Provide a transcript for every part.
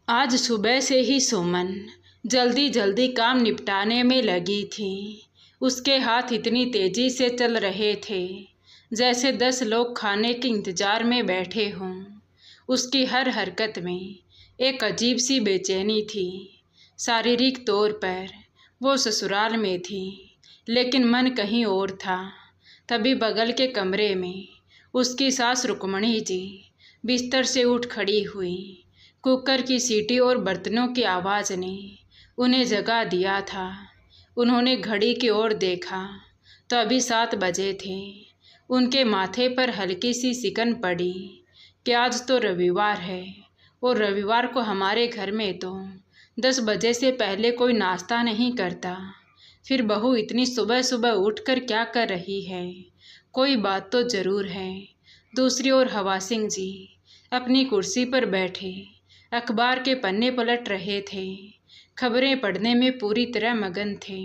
आज सुबह से ही सुमन जल्दी जल्दी काम निपटाने में लगी थी। उसके हाथ इतनी तेजी से चल रहे थे जैसे 10 लोग खाने के इंतजार में बैठे हों। उसकी हर हरकत में एक अजीब सी बेचैनी थी। शारीरिक तौर पर वो ससुराल में थी, लेकिन मन कहीं और था। तभी बगल के कमरे में उसकी सास रुक्मणी जी बिस्तर से उठ खड़ी हुई। कुकर की सीटी और बर्तनों की आवाज़ ने उन्हें जगा दिया था। उन्होंने घड़ी की ओर देखा तो अभी 7 बजे थे। उनके माथे पर हल्की सी सिकन पड़ी कि आज तो रविवार है, और रविवार को हमारे घर में तो 10 बजे से पहले कोई नाश्ता नहीं करता। फिर बहू इतनी सुबह सुबह उठकर क्या कर रही है? कोई बात तो ज़रूर है। दूसरी ओर हवा सिंह जी अपनी कुर्सी पर बैठे अखबार के पन्ने पलट रहे थे। खबरें पढ़ने में पूरी तरह मगन थे।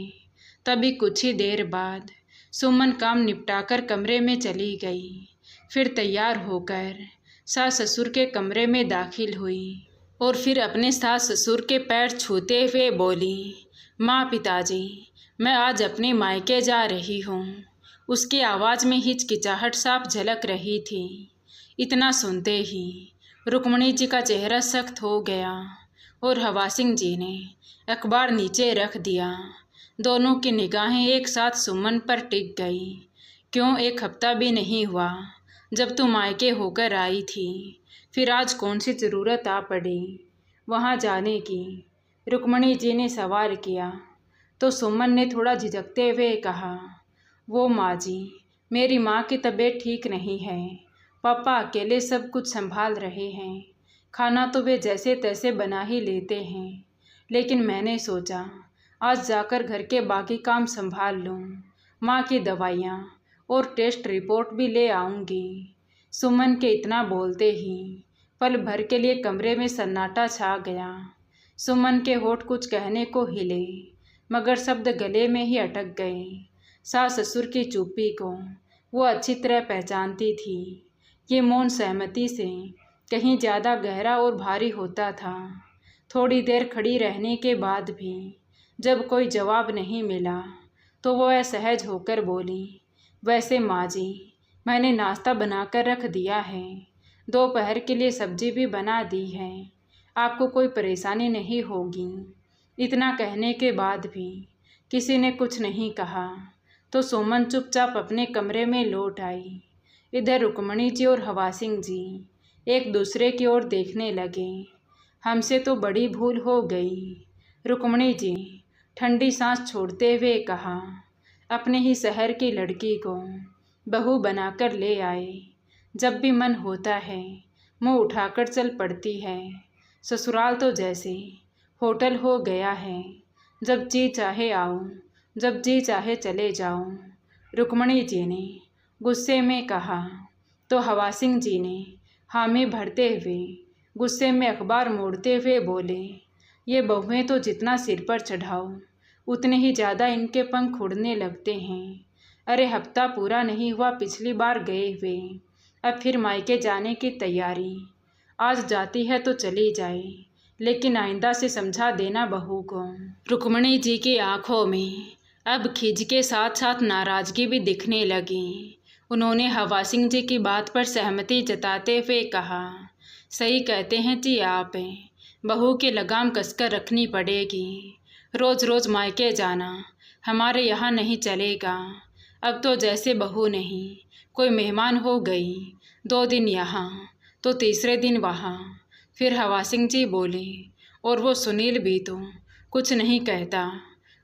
तभी कुछ ही देर बाद सुमन काम निपटाकर कमरे में चली गई। फिर तैयार होकर सास ससुर के कमरे में दाखिल हुई और फिर अपने सास ससुर के पैर छूते हुए बोली, माँ पिताजी, मैं आज अपने मायके जा रही हूँ। उसकी आवाज़ में हिचकिचाहट साफ झलक रही थी। इतना सुनते ही रुक्मणी जी का चेहरा सख्त हो गया और हवा सिंह जी ने अखबार नीचे रख दिया। दोनों की निगाहें एक साथ सुमन पर टिक गई। क्यों, 1 हफ्ता भी नहीं हुआ जब तू मायके होकर आई थी, फिर आज कौन सी ज़रूरत आ पड़ी वहाँ जाने की? रुक्मणी जी ने सवाल किया तो सुमन ने थोड़ा झिझकते हुए कहा, वो माँ जी, मेरी माँ की तबीयत ठीक नहीं है। पापा अकेले सब कुछ संभाल रहे हैं। खाना तो वे जैसे तैसे बना ही लेते हैं, लेकिन मैंने सोचा आज जाकर घर के बाकी काम संभाल लूँ। माँ की दवाइयाँ और टेस्ट रिपोर्ट भी ले आऊँगी। सुमन के इतना बोलते ही पल भर के लिए कमरे में सन्नाटा छा गया। सुमन के होठ कुछ कहने को हिले, मगर शब्द गले में ही अटक गए। सास ससुर की चुप्पी को वो अच्छी तरह पहचानती थी। ये मौन सहमति से कहीं ज़्यादा गहरा और भारी होता था। थोड़ी देर खड़ी रहने के बाद भी जब कोई जवाब नहीं मिला तो वो असहज होकर बोली, वैसे माँ जी, मैंने नाश्ता बनाकर रख दिया है। दोपहर के लिए सब्जी भी बना दी है। आपको कोई परेशानी नहीं होगी। इतना कहने के बाद भी किसी ने कुछ नहीं कहा तो सुमन चुपचाप अपने कमरे में लौट आई। इधर रुक्मणी जी और हवा सिंह जी एक दूसरे की ओर देखने लगे। हमसे तो बड़ी भूल हो गई। रुक्मणी जी ठंडी सांस छोड़ते हुए कहा, अपने ही शहर की लड़की को बहू बनाकर ले आए। जब भी मन होता है मुँह उठाकर चल पड़ती है। ससुराल तो जैसे होटल हो गया है, जब जी चाहे आओ, जब जी चाहे चले जाओ। रुक्मणी जी ने गुस्से में कहा तो हवा सिंह जी ने हामी भरते हुए गुस्से में अखबार मोड़ते हुए बोले, ये बहुएं तो जितना सिर पर चढ़ाओ उतने ही ज़्यादा इनके पंख उड़ने लगते हैं। अरे हफ्ता पूरा नहीं हुआ पिछली बार गए हुए, अब फिर मायके जाने की तैयारी। आज जाती है तो चली जाए, लेकिन आइंदा से समझा देना बहू को। रुक्मणी जी की आंखों में अब खिज के साथ साथ नाराज़गी भी दिखने लगी। उन्होंने हवा सिंह जी की बात पर सहमति जताते हुए कहा, सही कहते हैं जी आप, बहू की लगाम कसकर रखनी पड़ेगी। रोज़ रोज़ मायके जाना हमारे यहाँ नहीं चलेगा। अब तो जैसे बहू नहीं, कोई मेहमान हो गई। 2 दिन यहाँ तो तीसरे दिन वहाँ। फिर हवा सिंह जी बोले, और वो सुनील भी तो कुछ नहीं कहता।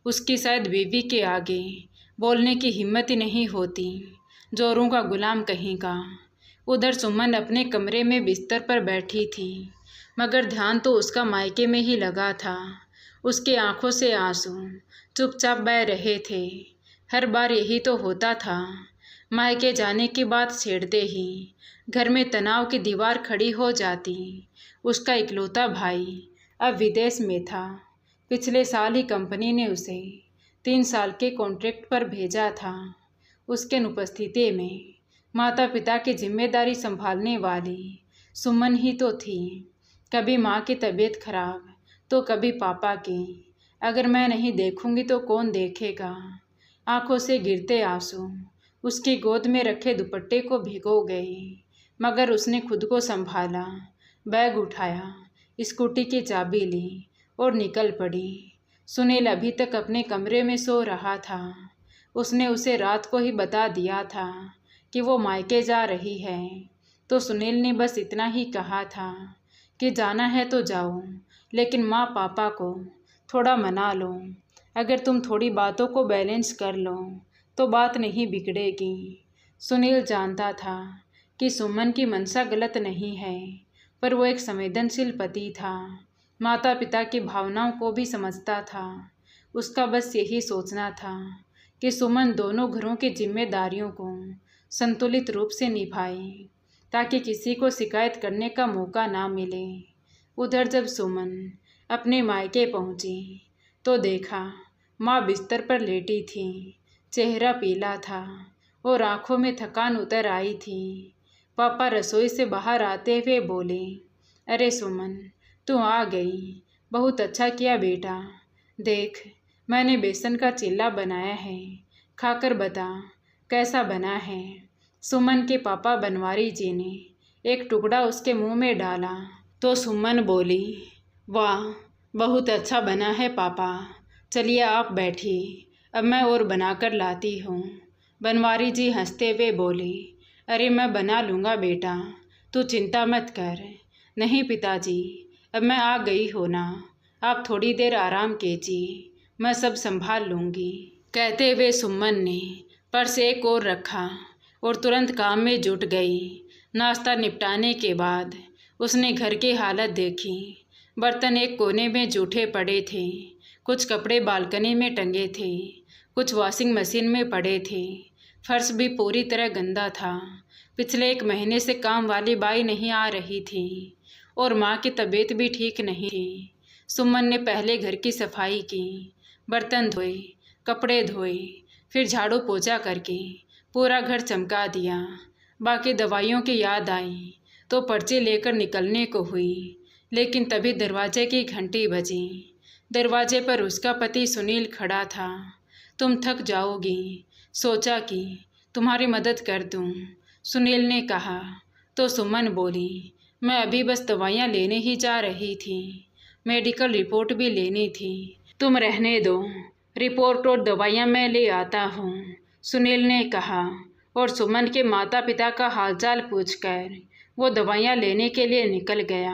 उसकी शायद बीवी के आगे बोलने की हिम्मत ही नहीं होती, जोरों का गुलाम कहीं का। उधर सुमन अपने कमरे में बिस्तर पर बैठी थी, मगर ध्यान तो उसका मायके में ही लगा था। उसके आंखों से आंसू चुपचाप बह रहे थे। हर बार यही तो होता था। मायके जाने की बात छेड़ते ही घर में तनाव की दीवार खड़ी हो जाती। उसका इकलौता भाई अब विदेश में था। पिछले साल ही कंपनी ने उसे 3 साल के कॉन्ट्रैक्ट पर भेजा था। उसके अनुपस्थिति में माता पिता की जिम्मेदारी संभालने वाली सुमन ही तो थी। कभी माँ की तबीयत खराब तो कभी पापा की। अगर मैं नहीं देखूंगी तो कौन देखेगा। आंखों से गिरते आंसू उसकी गोद में रखे दुपट्टे को भिगो गए, मगर उसने खुद को संभाला। बैग उठाया, स्कूटी की चाबी ली और निकल पड़ी। सुनील अभी तक अपने कमरे में सो रहा था। उसने उसे रात को ही बता दिया था कि वो मायके जा रही है, तो सुनील ने बस इतना ही कहा था कि जाना है तो जाओ, लेकिन माँ पापा को थोड़ा मना लो। अगर तुम थोड़ी बातों को बैलेंस कर लो तो बात नहीं बिगड़ेगी। सुनील जानता था कि सुमन की मंशा गलत नहीं है, पर वो एक संवेदनशील पति था। माता पिता की भावनाओं को भी समझता था। उसका बस यही सोचना था कि सुमन दोनों घरों की जिम्मेदारियों को संतुलित रूप से निभाए, ताकि किसी को शिकायत करने का मौका ना मिले। उधर जब सुमन अपने मायके पहुंची तो देखा माँ बिस्तर पर लेटी थी। चेहरा पीला था और आंखों में थकान उतर आई थी। पापा रसोई से बाहर आते हुए बोले, अरे सुमन, तू आ गई, बहुत अच्छा किया बेटा। देख, मैंने बेसन का चिल्ला बनाया है, खाकर बता कैसा बना है। सुमन के पापा बनवारी जी ने एक टुकड़ा उसके मुंह में डाला तो सुमन बोली, वाह, बहुत अच्छा बना है पापा। चलिए आप बैठिए, अब मैं और बनाकर लाती हूँ। बनवारी जी हंसते हुए बोले, अरे मैं बना लूँगा बेटा, तू चिंता मत कर। नहीं पिताजी, अब मैं आ गई हो ना, आप थोड़ी देर आराम कीजिए, मैं सब संभाल लूँगी। कहते हुए सुमन ने पर्स एक और रखा और तुरंत काम में जुट गई। नाश्ता निपटाने के बाद उसने घर की हालत देखी। बर्तन एक कोने में जूठे पड़े थे, कुछ कपड़े बालकनी में टंगे थे, कुछ वॉशिंग मशीन में पड़े थे। फर्श भी पूरी तरह गंदा था। पिछले 1 महीने से काम वाली बाई नहीं आ रही थी और माँ की तबीयत भी ठीक नहीं थी। सुमन ने पहले घर की सफाई की, बर्तन धोए, कपड़े धोए, फिर झाड़ू पोछा करके पूरा घर चमका दिया। बाकी दवाइयों की याद आई तो पर्ची लेकर निकलने को हुई, लेकिन तभी दरवाजे की घंटी बजी। दरवाजे पर उसका पति सुनील खड़ा था। तुम थक जाओगी, सोचा कि तुम्हारी मदद कर दूं, सुनील ने कहा। तो सुमन बोली, मैं अभी बस दवाइयाँ लेने ही जा रही थी, मेडिकल रिपोर्ट भी लेनी थी। तुम रहने दो, रिपोर्ट और दवाइयाँ मैं ले आता हूँ, सुनील ने कहा। और सुमन के माता पिता का हालचाल पूछकर वो दवाइयाँ लेने के लिए निकल गया।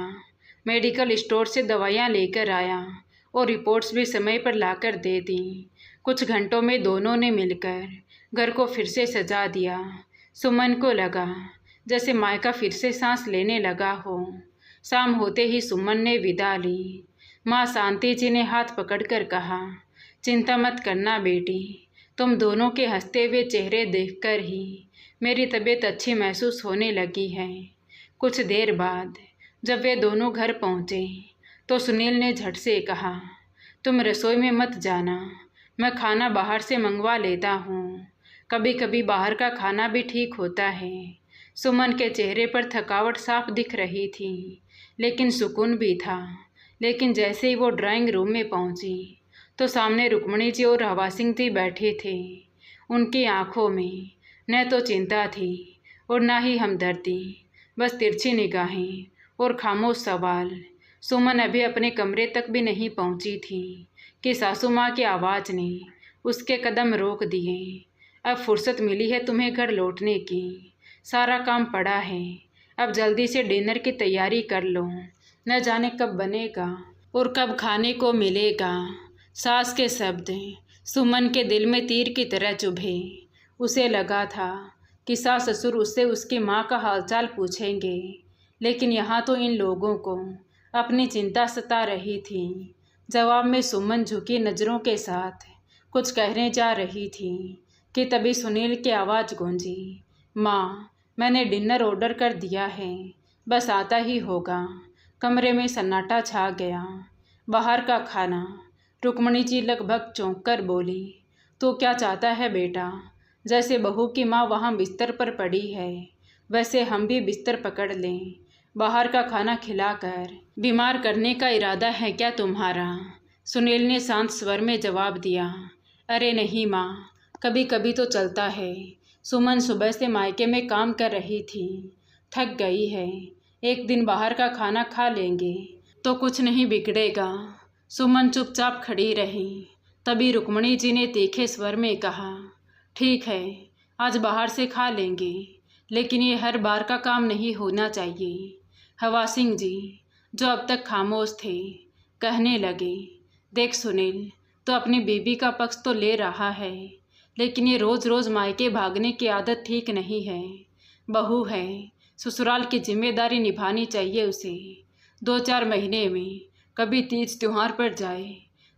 मेडिकल स्टोर से दवाइयाँ लेकर आया और रिपोर्ट्स भी समय पर लाकर दे दी। कुछ घंटों में दोनों ने मिलकर घर को फिर से सजा दिया। सुमन को लगा जैसे मायका फिर से सांस लेने लगा हो। शाम होते ही सुमन ने विदा ली। माँ शांति जी ने हाथ पकड़कर कहा, चिंता मत करना बेटी, तुम दोनों के हंसते हुए चेहरे देखकर ही मेरी तबीयत अच्छी महसूस होने लगी है। कुछ देर बाद जब वे दोनों घर पहुँचे तो सुनील ने झट से कहा, तुम रसोई में मत जाना, मैं खाना बाहर से मंगवा लेता हूँ। कभी कभी बाहर का खाना भी ठीक होता है। सुमन के चेहरे पर थकावट साफ दिख रही थी, लेकिन सुकून भी था। लेकिन जैसे ही वो ड्राइंग रूम में पहुंची तो सामने रुक्मणी जी और हवा सिंह जी बैठे थे। उनकी आंखों में न तो चिंता थी और न ही हमदर्दी, बस तिरछी निगाहें और खामोश सवाल। सुमन अभी अपने कमरे तक भी नहीं पहुंची थी कि सासू माँ की आवाज़ ने उसके कदम रोक दिए। अब फुर्सत मिली है तुम्हें घर लौटने की, सारा काम पड़ा है, अब जल्दी से डिनर की तैयारी कर लो, न जाने कब बनेगा और कब खाने को मिलेगा। सास के शब्द सुमन के दिल में तीर की तरह चुभे। उसे लगा था कि सास ससुर उससे उसकी माँ का हालचाल पूछेंगे, लेकिन यहाँ तो इन लोगों को अपनी चिंता सता रही थी। जवाब में सुमन झुकी नज़रों के साथ कुछ कहने जा रही थी कि तभी सुनील की आवाज़ गूंजी, माँ, मैंने डिनर ऑर्डर कर दिया है, बस आता ही होगा। कमरे में सन्नाटा छा गया। बाहर का खाना। रुक्मणी जी लगभग चौंक कर बोली, तो क्या चाहता है बेटा? जैसे बहू की माँ वहाँ बिस्तर पर पड़ी है, वैसे हम भी बिस्तर पकड़ लें बाहर का खाना खिलाकर बीमार करने का इरादा है क्या तुम्हारा? सुनील ने शांत स्वर में जवाब दिया। अरे नहीं माँ, कभी कभी तो चलता है। सुमन सुबह से मायके में काम कर रही थी, थक गई है। एक दिन बाहर का खाना खा लेंगे तो कुछ नहीं बिगड़ेगा। सुमन चुपचाप खड़ी रही। तभी रुक्मणी जी ने तीखे स्वर में कहा, ठीक है, आज बाहर से खा लेंगे, लेकिन ये हर बार का काम नहीं होना चाहिए। हवा सिंह जी, जो अब तक खामोश थे, कहने लगे, देख सुनील, तो अपनी बीवी का पक्ष तो ले रहा है, लेकिन ये रोज़ रोज़ मायके भागने की आदत ठीक नहीं है। बहू है, ससुराल की जिम्मेदारी निभानी चाहिए उसे। 2-4 महीने में कभी तीज त्योहार पर जाए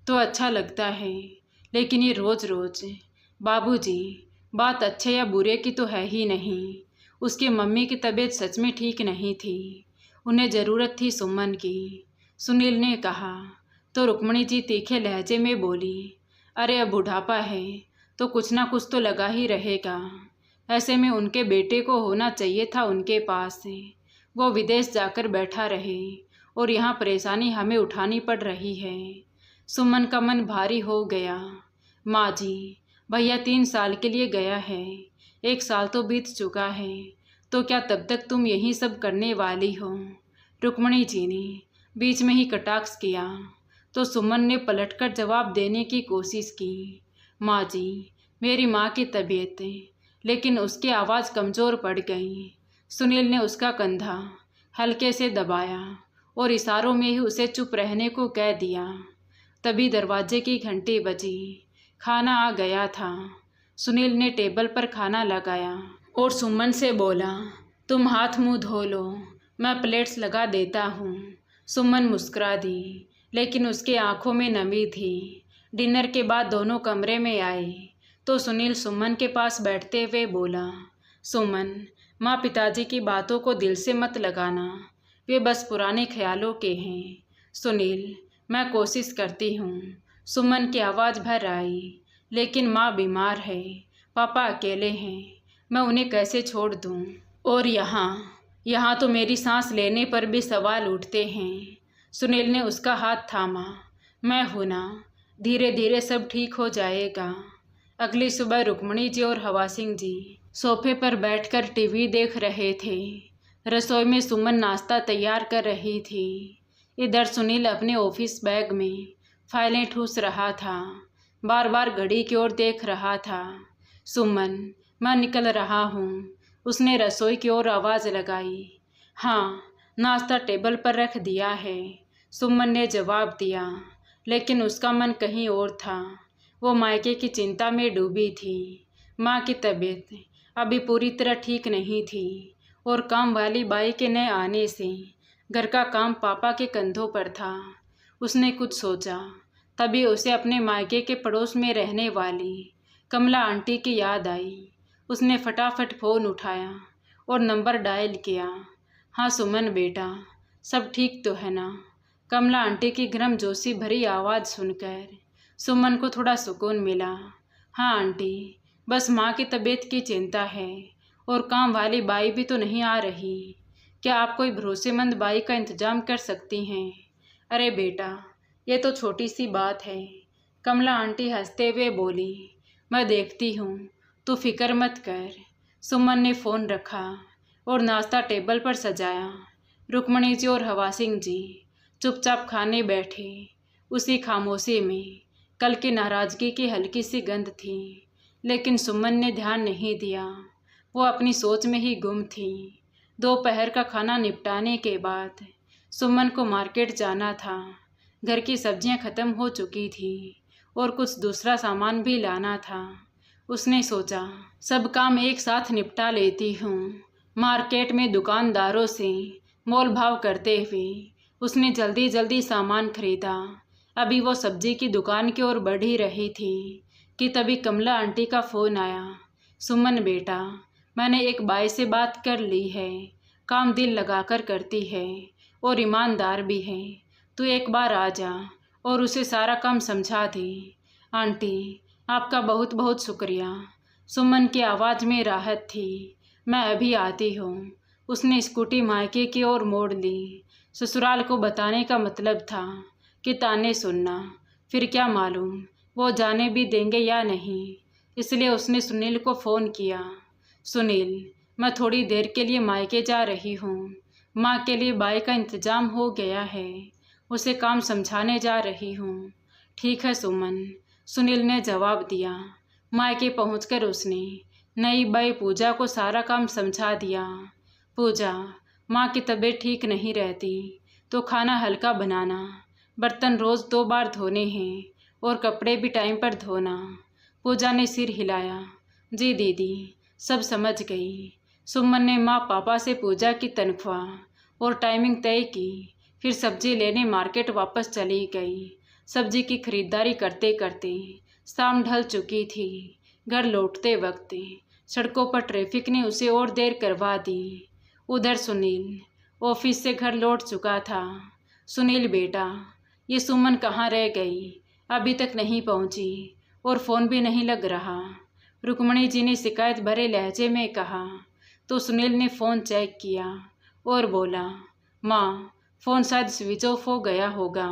तो अच्छा लगता है, लेकिन ये रोज़ रोज़। बाबूजी, बात अच्छे या बुरे की तो है ही नहीं। उसकी मम्मी की तबीयत सच में ठीक नहीं थी, उन्हें ज़रूरत थी सुमन की, सुनील ने कहा। तो रुक्मणी जी तीखे लहजे में बोली, अरे अब बुढ़ापा है तो कुछ ना कुछ तो लगा ही रहेगा। ऐसे में उनके बेटे को होना चाहिए था उनके पास। वो विदेश जाकर बैठा रहे और यहाँ परेशानी हमें उठानी पड़ रही है। सुमन का मन भारी हो गया। माँ जी, भैया 3 साल के लिए गया है, 1 साल तो बीत चुका है, तो क्या तब तक तुम यही सब करने वाली हो? रुक्मणी जी ने बीच में ही कटाक्ष किया तो सुमन ने पलटकर जवाब देने की कोशिश की। माँ जी, मेरी माँ की तबीयत, लेकिन उसकी आवाज़ कमज़ोर पड़ गई। सुनील ने उसका कंधा हल्के से दबाया और इशारों में ही उसे चुप रहने को कह दिया। तभी दरवाजे की घंटी बजी। खाना आ गया था। सुनील ने टेबल पर खाना लगाया और सुमन से बोला, तुम हाथ मुंह धो लो, मैं प्लेट्स लगा देता हूँ। सुमन मुस्कुरा दी, लेकिन उसकी आंखों में नमी थी। डिनर के बाद दोनों कमरे में आए तो सुनील सुमन के पास बैठते हुए बोला, सुमन, माँ पिताजी की बातों को दिल से मत लगाना, वे बस पुराने ख्यालों के हैं। सुनील, मैं कोशिश करती हूँ। सुमन की आवाज़ भर आई, लेकिन माँ बीमार है, पापा अकेले हैं, मैं उन्हें कैसे छोड़ दूँ? और यहाँ तो मेरी सांस लेने पर भी सवाल उठते हैं। सुनील ने उसका हाथ थामा। मैं हूँ ना, धीरे धीरे सब ठीक हो जाएगा। अगली सुबह रुक्मणी जी और हवा सिंह जी सोफे पर बैठकर टीवी देख रहे थे। रसोई में सुमन नाश्ता तैयार कर रही थी। इधर सुनील अपने ऑफिस बैग में फाइलें ठूस रहा था, बार बार घड़ी की ओर देख रहा था। सुमन, मैं निकल रहा हूँ, उसने रसोई की ओर आवाज़ लगाई। हाँ, नाश्ता टेबल पर रख दिया है, सुमन ने जवाब दिया, लेकिन उसका मन कहीं और था। वो मायके की चिंता में डूबी थी। माँ की तबीयत अभी पूरी तरह ठीक नहीं थी और काम वाली बाई के न आने से घर का काम पापा के कंधों पर था। उसने कुछ सोचा, तभी उसे अपने मायके के पड़ोस में रहने वाली कमला आंटी की याद आई। उसने फटाफट फ़ोन उठाया और नंबर डायल किया। हाँ सुमन बेटा, सब ठीक तो है ना? कमला आंटी की गर्मजोशी भरी आवाज़ सुनकर सुमन को थोड़ा सुकून मिला। हाँ आंटी, बस माँ की तबीयत की चिंता है और काम वाली बाई भी तो नहीं आ रही। क्या आप कोई भरोसेमंद बाई का इंतज़ाम कर सकती हैं? अरे बेटा, ये तो छोटी सी बात है, कमला आंटी हंसते हुए बोली। मैं देखती हूँ, तू फिक्र मत कर। सुमन ने फ़ोन रखा और नाश्ता टेबल पर सजाया। रुक्मणी जी और हवा सिंह जी चुपचाप खाने बैठे। उसी खामोशी में कल की नाराज़गी की हल्की सी गंध थी, लेकिन सुमन ने ध्यान नहीं दिया। वो अपनी सोच में ही गुम थी। दोपहर का खाना निपटाने के बाद सुमन को मार्केट जाना था। घर की सब्जियां ख़त्म हो चुकी थी और कुछ दूसरा सामान भी लाना था। उसने सोचा, सब काम एक साथ निपटा लेती हूँ। मार्केट में दुकानदारों से मोल भाव करते हुए उसने जल्दी जल्दी सामान खरीदा। अभी वो सब्जी की दुकान की ओर बढ़ ही रही थी कि तभी कमला आंटी का फ़ोन आया। सुमन बेटा, मैंने एक बाई से बात कर ली है, काम दिल लगाकर करती है और ईमानदार भी है। तू एक बार आ जा और उसे सारा काम समझा दे। आंटी, आपका बहुत बहुत शुक्रिया। सुमन की आवाज़ में राहत थी। मैं अभी आती हूँ। उसने स्कूटी मायके की ओर मोड़ ली। ससुराल को बताने का मतलब था कि ताने सुनना, फिर क्या मालूम वो जाने भी देंगे या नहीं। इसलिए उसने सुनील को फ़ोन किया। सुनील, मैं थोड़ी देर के लिए मायके जा रही हूँ। माँ के लिए बाइक का इंतज़ाम हो गया है, उसे काम समझाने जा रही हूँ। ठीक है सुमन, सुनील ने जवाब दिया। मायके पहुंचकर उसने नई बाई पूजा को सारा काम समझा दिया। पूजा, माँ की तबीयत ठीक नहीं रहती तो खाना हल्का बनाना, बर्तन रोज़ 2 बार धोने हैं और कपड़े भी टाइम पर धोना। पूजा ने सिर हिलाया। जी दीदी, सब समझ गई। सुमन ने माँ पापा से पूजा की तनख्वाह और टाइमिंग तय की। फिर सब्जी लेने मार्केट वापस चली गई। सब्जी की खरीदारी करते करते शाम ढल चुकी थी। घर लौटते वक्त सड़कों पर ट्रैफिक ने उसे और देर करवा दी। उधर सुनील ऑफिस से घर लौट चुका था। सुनील बेटा, ये सुमन कहाँ रह गई? अभी तक नहीं पहुँची और फ़ोन भी नहीं लग रहा। रुक्मणी जी ने शिकायत भरे लहजे में कहा। तो सुनील ने फ़ोन चेक किया और बोला, माँ, फ़ोन शायद स्विच ऑफ हो गया होगा।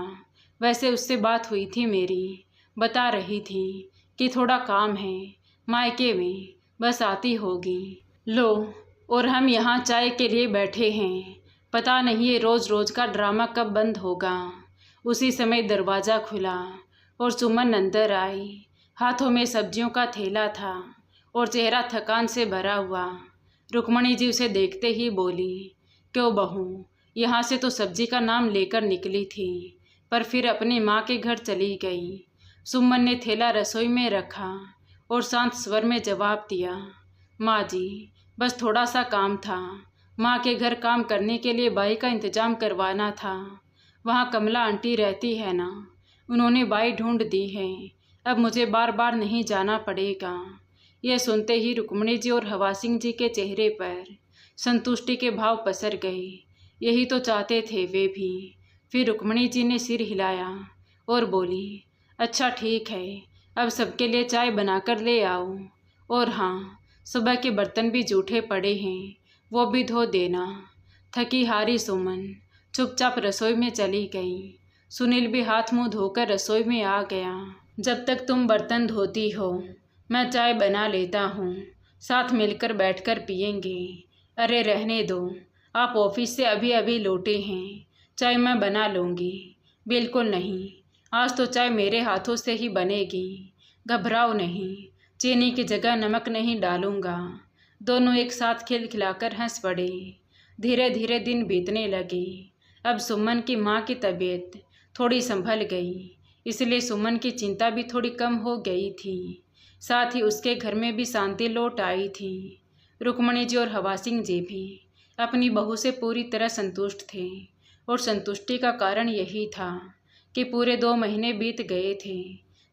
वैसे उससे बात हुई थी मेरी, बता रही थी कि थोड़ा काम है मायके में, बस आती होगी। लो, और हम यहाँ चाय के लिए बैठे हैं। पता नहीं ये रोज़ रोज़ का ड्रामा कब बंद होगा। उसी समय दरवाज़ा खुला और सुमन अंदर आई। हाथों में सब्जियों का थैला था और चेहरा थकान से भरा हुआ। रुक्मणी जी उसे देखते ही बोली, क्यों बहू, यहाँ से तो सब्जी का नाम लेकर निकली थी, पर फिर अपनी माँ के घर चली गई। सुमन ने थैला रसोई में रखा और शांत स्वर में जवाब दिया, माँ जी, बस थोड़ा सा काम था। माँ के घर काम करने के लिए बाई का इंतज़ाम करवाना था। वहाँ कमला आंटी रहती है ना, उन्होंने बाई ढूंढ दी है। अब मुझे बार बार नहीं जाना पड़ेगा। यह सुनते ही रुक्मणी जी और हवा सिंह जी के चेहरे पर संतुष्टि के भाव पसर गए। यही तो चाहते थे वे भी। फिर रुक्मणी जी ने सिर हिलाया और बोली, अच्छा ठीक है, अब सबके लिए चाय बनाकर ले आओ। और हाँ, सुबह के बर्तन भी जूठे पड़े हैं, वो भी धो देना। थकी हारी सुमन चुपचाप रसोई में चली गई। सुनील भी हाथ मुंह धोकर रसोई में आ गया। जब तक तुम बर्तन धोती हो, मैं चाय बना लेता हूँ, साथ मिलकर बैठकर पियेंगे। अरे रहने दो, आप ऑफिस से अभी अभी लौटे हैं, चाय मैं बना लूँगी। बिल्कुल नहीं, आज तो चाय मेरे हाथों से ही बनेगी। घबराओ नहीं, चीनी की जगह नमक नहीं डालूँगा। दोनों एक साथ खिलखिलाकर हंस पड़े। धीरे धीरे दिन बीतने लगे। अब सुमन की माँ की तबीयत थोड़ी संभल गई, इसलिए सुमन की चिंता भी थोड़ी कम हो गई थी। साथ ही उसके घर में भी शांति लौट आई थी। रुक्मणी जी और हवा सिंह जी भी अपनी बहू से पूरी तरह संतुष्ट थे और संतुष्टि का कारण यही था कि पूरे 2 महीने बीत गए थे।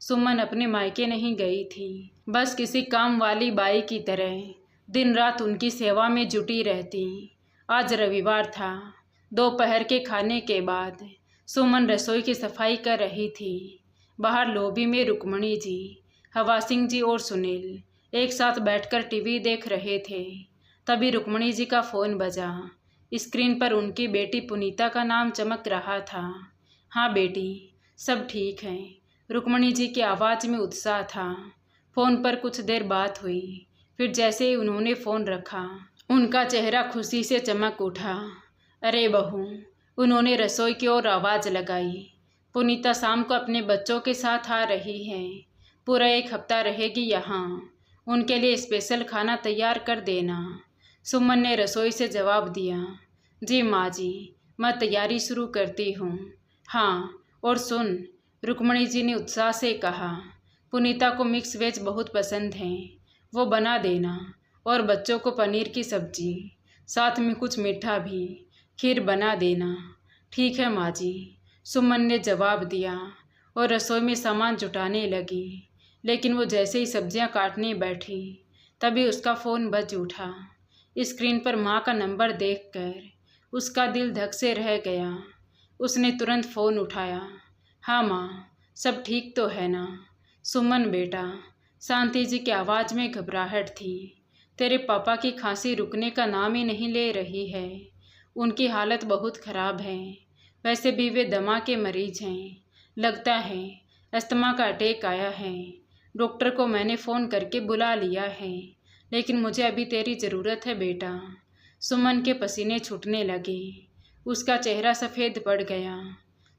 सुमन अपने मायके नहीं गई थी, बस किसी काम वाली बाई की तरह दिन रात उनकी सेवा में जुटी रहती। आज रविवार था। दोपहर के खाने के बाद सुमन रसोई की सफाई कर रही थी। बाहर लॉबी में रुक्मणी जी, हवा सिंह जी और सुनील एक साथ बैठकर टीवी देख रहे थे। तभी रुक्मणी जी का फ़ोन बजा। स्क्रीन पर उनकी बेटी पुनीता का नाम चमक रहा था। हाँ बेटी, सब ठीक है। रुक्मणी जी की आवाज़ में उत्साह था। फ़ोन पर कुछ देर बात हुई, फिर जैसे ही उन्होंने फ़ोन रखा, उनका चेहरा खुशी से चमक उठा। अरे बहू, उन्होंने रसोई की ओर आवाज़ लगाई, पुनीता शाम को अपने बच्चों के साथ आ रही है। पूरा 1 हफ्ता रहेगी यहाँ। उनके लिए स्पेशल खाना तैयार कर देना। सुमन ने रसोई से जवाब दिया। जी माँ जी, मैं तैयारी शुरू करती हूँ। हाँ, और सुन, रुक्मणी जी ने उत्साह से कहा, पुनीता को मिक्स वेज बहुत पसंद है, वो बना देना। और बच्चों को पनीर की सब्जी, साथ में कुछ मीठा भी, खीर बना देना। ठीक है माँ जी, सुमन ने जवाब दिया और रसोई में सामान जुटाने लगी। लेकिन वो जैसे ही सब्जियां काटने बैठी, तभी उसका फ़ोन बज उठा। स्क्रीन पर माँ का नंबर देखकर उसका दिल धक से रह गया। उसने तुरंत फ़ोन उठाया। हाँ माँ, सब ठीक तो है ना? सुमन बेटा, शांति जी की आवाज़ में घबराहट थी। तेरे पापा की खांसी रुकने का नाम ही नहीं ले रही है। उनकी हालत बहुत ख़राब है। वैसे भी वे दमा के मरीज हैं। लगता है अस्थमा का अटैक आया है। डॉक्टर को मैंने फ़ोन करके बुला लिया है, लेकिन मुझे अभी तेरी ज़रूरत है बेटा। सुमन के पसीने छूटने लगे। उसका चेहरा सफ़ेद पड़ गया।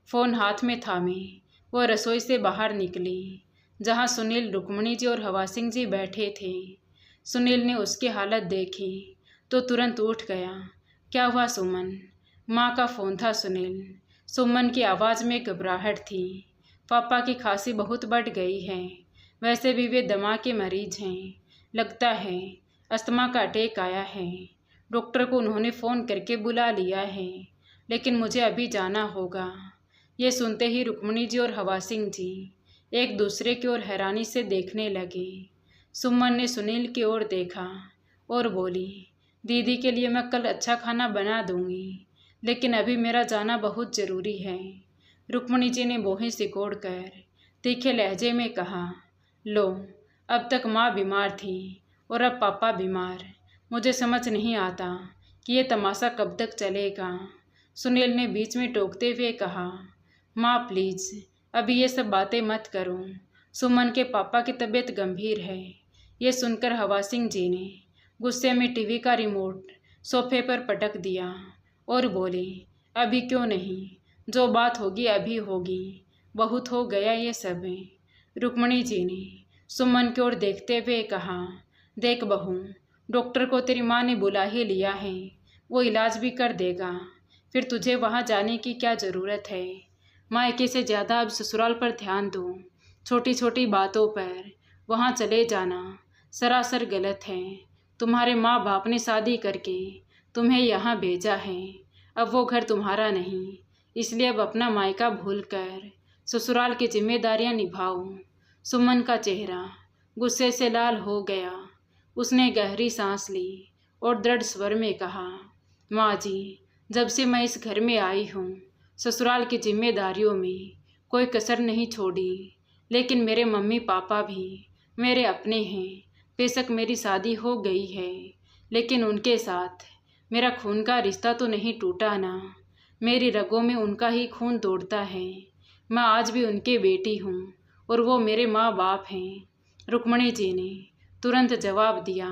फ़ोन हाथ में थामे वो रसोई से बाहर निकली, जहाँ सुनील, रुक्मणी जी और हवा सिंह जी बैठे थे। सुनील ने उसकी हालत देखी तो तुरंत उठ गया। क्या हुआ सुमन? माँ का फ़ोन था सुनील। सुमन की आवाज़ में घबराहट थी। पापा की खांसी बहुत बढ़ गई है। वैसे भी वे दमा के मरीज हैं। लगता है अस्थमा का अटैक आया है। डॉक्टर को उन्होंने फ़ोन करके बुला लिया है, लेकिन मुझे अभी जाना होगा। ये सुनते ही रुक्मणी जी और हवा सिंह जी एक दूसरे की ओर हैरानी से देखने लगे। सुमन ने सुनील की ओर देखा और बोली, दीदी के लिए मैं कल अच्छा खाना बना दूंगी, लेकिन अभी मेरा जाना बहुत ज़रूरी है। रुक्मणी जी ने बोहें सिकोड़कर तीखे लहजे में कहा, लो, अब तक माँ बीमार थी और अब पापा बीमार। मुझे समझ नहीं आता कि ये तमाशा कब तक चलेगा। सुनील ने बीच में टोकते हुए कहा, माँ प्लीज़ अभी ये सब बातें मत करो। सुमन के पापा की तबीयत गंभीर है। ये सुनकर हवा सिंह जी ने गुस्से में टीवी का रिमोट सोफे पर पटक दिया और बोले, अभी क्यों नहीं, जो बात होगी अभी होगी, बहुत हो गया ये सब। रुक्मणी जी ने सुमन की ओर देखते हुए कहा, देख बहू, डॉक्टर को तेरी माँ ने बुला ही लिया है, वो इलाज भी कर देगा। फिर तुझे वहाँ जाने की क्या ज़रूरत है? मायके से ज़्यादा अब ससुराल पर ध्यान दो। छोटी छोटी बातों पर वहाँ चले जाना सरासर गलत है। तुम्हारे माँ बाप ने शादी करके तुम्हें यहाँ भेजा है। अब वो घर तुम्हारा नहीं, इसलिए अब अपना मायका भूलकर ससुराल की जिम्मेदारियाँ निभाओ। सुमन का चेहरा गुस्से से लाल हो गया। उसने गहरी सांस ली और दृढ़ स्वर में कहा, माँ जी, जब से मैं इस घर में आई हूँ ससुराल की जिम्मेदारियों में कोई कसर नहीं छोड़ी, लेकिन मेरे मम्मी पापा भी मेरे अपने हैं। बेशक मेरी शादी हो गई है, लेकिन उनके साथ मेरा खून का रिश्ता तो नहीं टूटा ना। मेरी रगों में उनका ही खून दौड़ता है। मैं आज भी उनकी बेटी हूँ और वो मेरे माँ बाप हैं। रुक्मणी जी ने तुरंत जवाब दिया,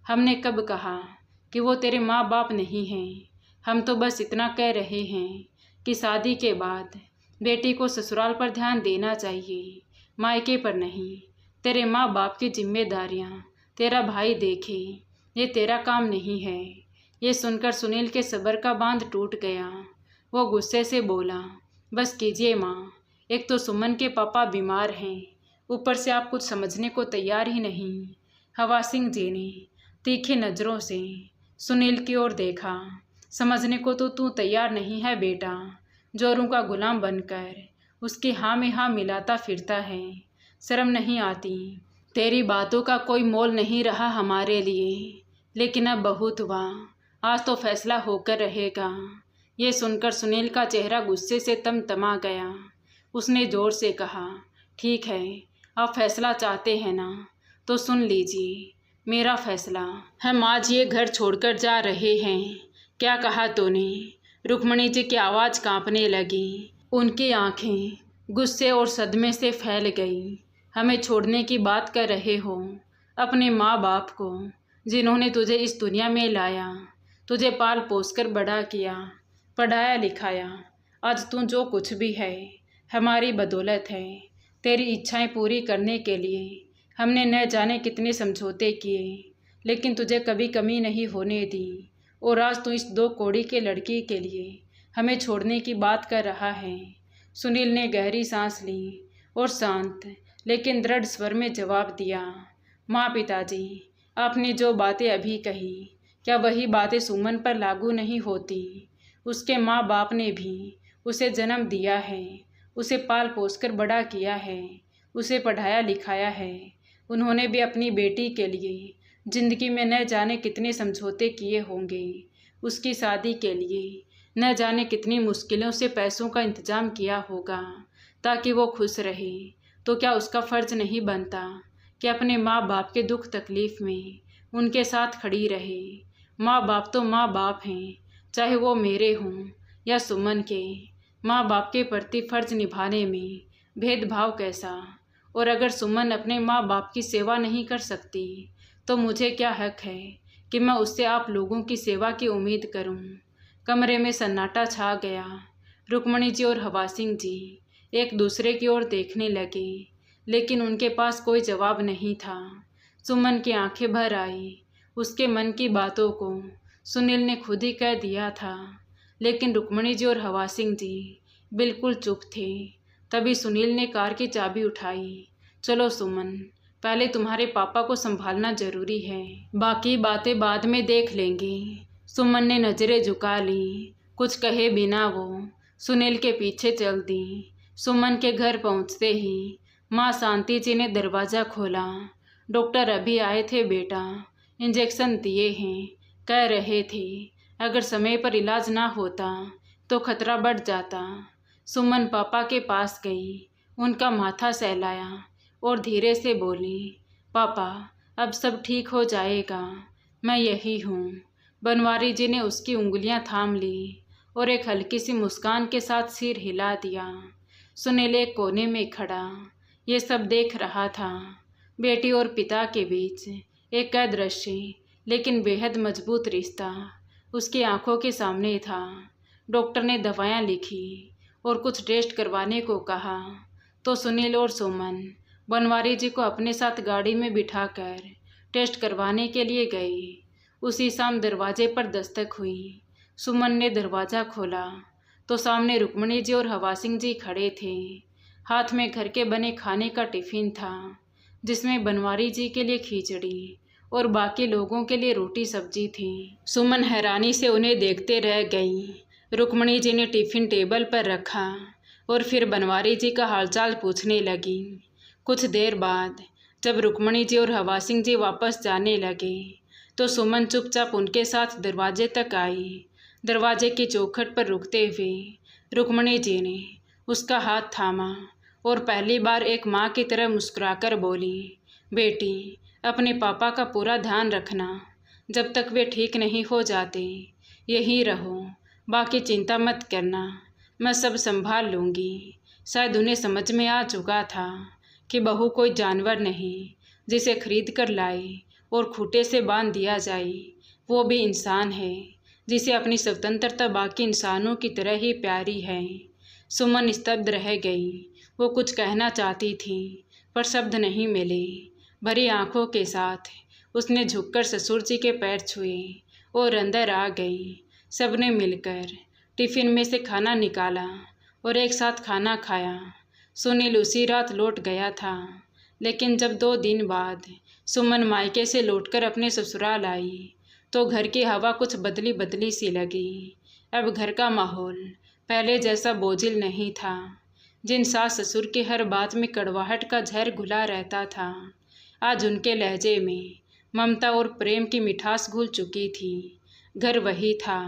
हमने कब कहा कि वो तेरे माँ बाप नहीं हैं? हम तो बस इतना कह रहे हैं कि शादी के बाद बेटी को ससुराल पर ध्यान देना चाहिए, मायके पर नहीं। तेरे माँ बाप की जिम्मेदारियाँ तेरा भाई देखे, ये तेरा काम नहीं है। ये सुनकर सुनील के सब्र का बांध टूट गया। वो गुस्से से बोला, बस कीजिए माँ, एक तो सुमन के पापा बीमार हैं, ऊपर से आप कुछ समझने को तैयार ही नहीं। हवा सिंह जी ने तीखी नज़रों से सुनील की ओर देखा। समझने को तो तू तैयार नहीं है बेटा, जोरों का गुलाम बनकर उसकी हाँ में हाँ मिलाता फिरता है। शर्म नहीं आती? तेरी बातों का कोई मोल नहीं रहा हमारे लिए, लेकिन अब बहुत हुआ, आज तो फैसला होकर रहेगा। ये सुनकर सुनील का चेहरा गुस्से से तमतमा गया। उसने ज़ोर से कहा, ठीक है, आप फैसला चाहते हैं ना, तो सुन लीजिए मेरा फैसला। हम आज ये घर छोड़कर जा रहे हैं। क्या कहा तूने? रुक्मणी जी की आवाज़ कांपने लगी। उनकी आंखें गुस्से और सदमे से फैल गई। हमें छोड़ने की बात कर रहे हो? अपने माँ बाप को, जिन्होंने तुझे इस दुनिया में लाया, तुझे पाल पोस कर बड़ा किया, पढ़ाया लिखाया। आज तू जो कुछ भी है हमारी बदौलत है। तेरी इच्छाएं पूरी करने के लिए हमने न जाने कितने समझौते किए, लेकिन तुझे कभी कमी नहीं होने दी। और आज तू इस 2 कौड़ी के लड़की के लिए हमें छोड़ने की बात कर रहा है। सुनील ने गहरी सांस ली और शांत लेकिन दृढ़ स्वर में जवाब दिया, माँ पिताजी, आपने जो बातें अभी कही, क्या वही बातें सुमन पर लागू नहीं होती? उसके माँ बाप ने भी उसे जन्म दिया है, उसे पाल पोस कर बड़ा किया है, उसे पढ़ाया लिखाया है। उन्होंने भी अपनी बेटी के लिए ज़िंदगी में न जाने कितने समझौते किए होंगे। उसकी शादी के लिए न जाने कितनी मुश्किलों से पैसों का इंतजाम किया होगा ताकि वो खुश रहे। तो क्या उसका फ़र्ज़ नहीं बनता कि अपने माँ बाप के दुख तकलीफ़ में उनके साथ खड़ी रहे। माँ बाप तो माँ बाप हैं, चाहे वो मेरे हों या सुमन के। माँ बाप के प्रति फर्ज निभाने में भेदभाव कैसा? और अगर सुमन अपने माँ बाप की सेवा नहीं कर सकती तो मुझे क्या हक है कि मैं उससे आप लोगों की सेवा की उम्मीद करूं? कमरे में सन्नाटा छा गया। रुक्मणी जी और हवा सिंह जी एक दूसरे की ओर देखने लगे, लेकिन उनके पास कोई जवाब नहीं था। सुमन की आंखें भर आई। उसके मन की बातों को सुनील ने खुद ही कह दिया था, लेकिन रुक्मणी जी और हवा सिंह जी बिल्कुल चुप थे। तभी सुनील ने कार की चाबी उठाई। चलो सुमन, पहले तुम्हारे पापा को संभालना जरूरी है, बाकी बातें बाद में देख लेंगे। सुमन ने नजरें झुका ली। कुछ कहे बिना वो सुनील के पीछे चल दी। सुमन के घर पहुंचते ही माँ शांति जी ने दरवाज़ा खोला। डॉक्टर अभी आए थे बेटा, इंजेक्शन दिए हैं, कह रहे थे अगर समय पर इलाज ना होता तो खतरा बढ़ जाता। सुमन पापा के पास गई, उनका माथा सहलाया और धीरे से बोली, पापा अब सब ठीक हो जाएगा, मैं यही हूँ। बनवारी जी ने उसकी उंगलियां थाम ली और एक हल्की सी मुस्कान के साथ सिर हिला दिया। सुनील एक कोने में खड़ा ये सब देख रहा था। बेटी और पिता के बीच एक अदृश्य लेकिन बेहद मजबूत रिश्ता उसकी आंखों के सामने था। डॉक्टर ने दवाएं लिखी और कुछ टेस्ट करवाने को कहा तो सुनील और सुमन बनवारी जी को अपने साथ गाड़ी में बिठाकर टेस्ट करवाने के लिए गए। उसी शाम दरवाजे पर दस्तक हुई। सुमन ने दरवाज़ा खोला तो सामने रुक्मणी जी और हवा सिंह जी खड़े थे। हाथ में घर के बने खाने का टिफ़िन था, जिसमें बनवारी जी के लिए खिचड़ी और बाकी लोगों के लिए रोटी सब्जी थी। सुमन हैरानी से उन्हें देखते रह गई। रुक्मणी जी ने टिफ़िन टेबल पर रखा और फिर बनवारी जी का हालचाल पूछने लगी। कुछ देर बाद जब रुक्मणी जी और हवा सिंह जी वापस जाने लगे तो सुमन चुपचाप उनके साथ दरवाजे तक आई। दरवाजे की चौखट पर रुकते हुए रुक्मणी जी ने उसका हाथ थामा और पहली बार एक माँ की तरह मुस्कुराकर बोली, बेटी अपने पापा का पूरा ध्यान रखना, जब तक वे ठीक नहीं हो जाते यहीं रहो, बाकी चिंता मत करना, मैं सब संभाल लूँगी। शायद उन्हें समझ में आ चुका था कि बहू कोई जानवर नहीं जिसे खरीद कर लाए और खूंटे से बांध दिया जाए। वो भी इंसान है जिसे अपनी स्वतंत्रता बाकी इंसानों की तरह ही प्यारी है। सुमन स्तब्ध रह गई। वो कुछ कहना चाहती थी पर शब्द नहीं मिले। भरी आंखों के साथ उसने झुककर ससुर जी के पैर छुए और अंदर आ गई। सबने मिलकर टिफ़िन में से खाना निकाला और एक साथ खाना खाया। सुनील उसी रात लौट गया था, लेकिन जब 2 दिन बाद सुमन मायके से लौटकर अपने ससुराल आई तो घर की हवा कुछ बदली बदली सी लगी। अब घर का माहौल पहले जैसा बोझिल नहीं था। जिन सास ससुर की हर बात में कड़वाहट का जहर घुला रहता था, आज उनके लहजे में ममता और प्रेम की मिठास घुल चुकी थी। घर वही था,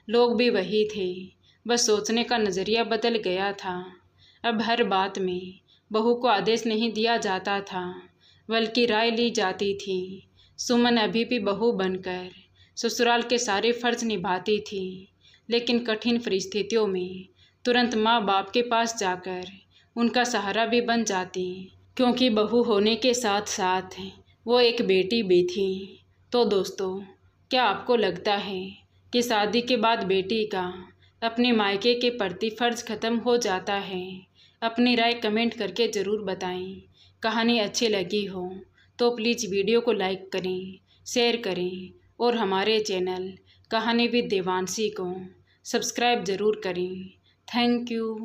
लोग भी वही थे, बस सोचने का नज़रिया बदल गया था। अब हर बात में बहू को आदेश नहीं दिया जाता था, बल्कि राय ली जाती थी। सुमन अभी भी बहू बनकर ससुराल के सारे फर्ज निभाती थी, लेकिन कठिन परिस्थितियों में तुरंत माँ बाप के पास जाकर उनका सहारा भी बन जाती, क्योंकि बहू होने के साथ साथ वो एक बेटी भी थी। तो दोस्तों, क्या आपको लगता है कि शादी के बाद बेटी का अपने मायके के प्रति फ़र्ज ख़त्म हो जाता है? अपनी राय कमेंट करके ज़रूर बताएं। कहानी अच्छी लगी हो तो प्लीज़ वीडियो को लाइक करें, शेयर करें और हमारे चैनल कहानी विद देवांशी को सब्सक्राइब ज़रूर करें। Thank you.